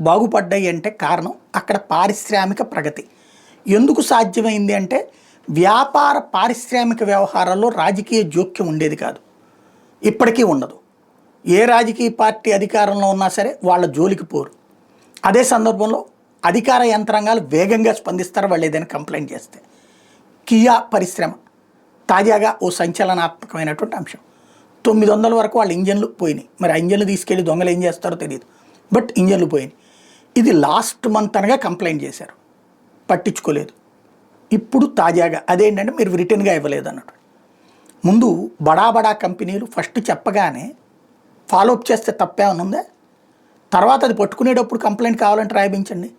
బాగుపడ్డాయి అంటే కారణం అక్కడ పారిశ్రామిక ప్రగతి. ఎందుకు సాధ్యమైంది అంటే వ్యాపార పారిశ్రామిక వ్యవహారాల్లో రాజకీయ జోక్యం ఉండేది కాదు, ఇప్పటికీ ఉండదు. ఏ రాజకీయ పార్టీ అధికారంలో ఉన్నా సరే వాళ్ళ జోలికి పోరు. అదే సందర్భంలో అధికార యంత్రాంగాలు వేగంగా స్పందిస్తారు వాళ్ళు ఏదైనా కంప్లైంట్ చేస్తే. కియా పరిశ్రమ తాజాగా ఓ సంచలనాత్మకమైనటువంటి అంశం. 900 వరకు వాళ్ళ ఇంజన్లు పోయినాయి. మరి ఆ ఇంజన్లు తీసుకెళ్ళి దొంగలు ఏం చేస్తారో తెలియదు, బట్ ఇంజన్లు పోయినాయి. ఇది లాస్ట్ మంత్ అనగా కంప్లైంట్ చేశారు, పట్టించుకోలేదు. ఇప్పుడు తాజాగా అదేంటంటే మీరు రిటర్న్గా ఇవ్వలేదు అన్నట్టు. ముందు బడా కంపెనీలు ఫస్ట్ చెప్పగానే ఫాలోఅప్ చేస్తే తప్పేమన్నా ఉందా? తర్వాత అది పట్టుకునేటప్పుడు కంప్లైంట్ కావాలంటే రాయించండి,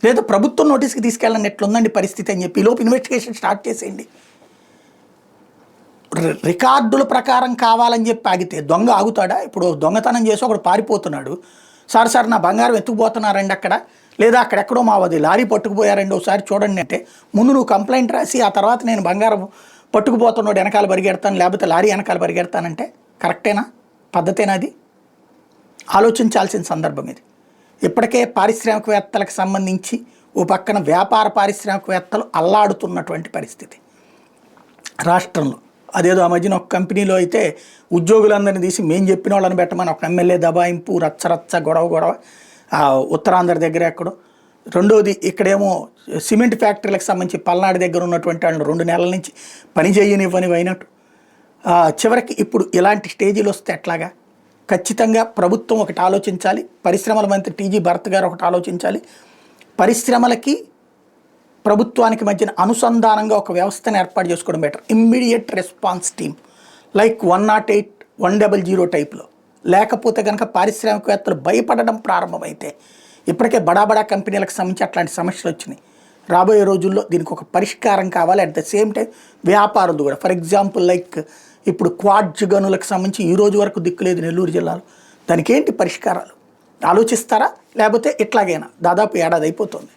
లేదా ప్రభుత్వం నోటీస్కి తీసుకెళ్ళండి ఎట్లుందండి పరిస్థితి అని చెప్పి లోపు ఇన్వెస్టిగేషన్ స్టార్ట్ చేసేయండి. రికార్డుల ప్రకారం కావాలని చెప్పి ఆగితే దొంగ ఆగుతాడా? ఇప్పుడు దొంగతనం చేసి ఒకడు పారిపోతున్నాడు, సార్ నా బంగారం ఎత్తుకుపోతున్నారండి అక్కడ, లేదా అక్కడెక్కడో మావది లారీ పట్టుకుపోయారండి ఒకసారి చూడండి అంటే ముందు నువ్వు కంప్లైంట్ రాసి ఆ తర్వాత నేను బంగారం పట్టుకుపోతున్నాడు వెనకాల పరిగెడతాను, లేకపోతే లారీ వెనకాల పరిగెడతానంటే కరెక్టేనా? పద్ధతేనా? అది ఆలోచించాల్సిన సందర్భం ఇది. ఇప్పటికే పారిశ్రామికవేత్తలకు సంబంధించి ఓ పక్కన వ్యాపార పారిశ్రామికవేత్తలు అల్లాడుతున్నటువంటి పరిస్థితి రాష్ట్రంలో. అదేదో ఆ మధ్యన ఒక కంపెనీలో అయితే ఉద్యోగులందరినీ తీసి మేము చెప్పిన వాళ్ళని పెట్టమని ఒక ఎమ్మెల్యే దబాయింపు, రచ్చ గొడవ ఉత్తరాంధ్ర దగ్గర ఎక్కడో. రెండోది ఇక్కడేమో సిమెంట్ ఫ్యాక్టరీలకు సంబంధించి పల్నాడు దగ్గర ఉన్నటువంటి వాళ్ళు 2 నెలల నుంచి పని చేయనివ్వనివి అయినట్టు. చివరికి ఇప్పుడు ఇలాంటి స్టేజీలు వస్తే ఎట్లాగా? ఖచ్చితంగా ప్రభుత్వం ఒకటి ఆలోచించాలి, పరిశ్రమల మంత్రి టీజీ భరత్ గారు ఒకటి ఆలోచించాలి. పరిశ్రమలకి ప్రభుత్వానికి మధ్యన అనుసంధానంగా ఒక వ్యవస్థను ఏర్పాటు చేసుకోవడం better. Immediate response team like 108, 100 టైప్లో. లేకపోతే కనుక పారిశ్రామికవేత్తలు భయపడడం ప్రారంభమైతే, ఇప్పటికే బడా కంపెనీలకు సంబంధించి అట్లాంటి సమస్యలు వచ్చినాయి. రాబోయే రోజుల్లో దీనికి ఒక పరిష్కారం కావాలి. అట్ ద సేమ్ టైం వ్యాపారులు కూడా, ఫర్ ఎగ్జాంపుల్ లైక్ ఇప్పుడు క్వాడ్జ్ గనులకు సంబంధించి ఈ రోజు వరకు దిక్కులేదు నెల్లూరు జిల్లాలో. దానికి ఏంటి పరిష్కారాలు ఆలోచిస్తారా? లేకపోతే ఇట్లాగైనా దాదాపు ఏడాది అయిపోతుంది.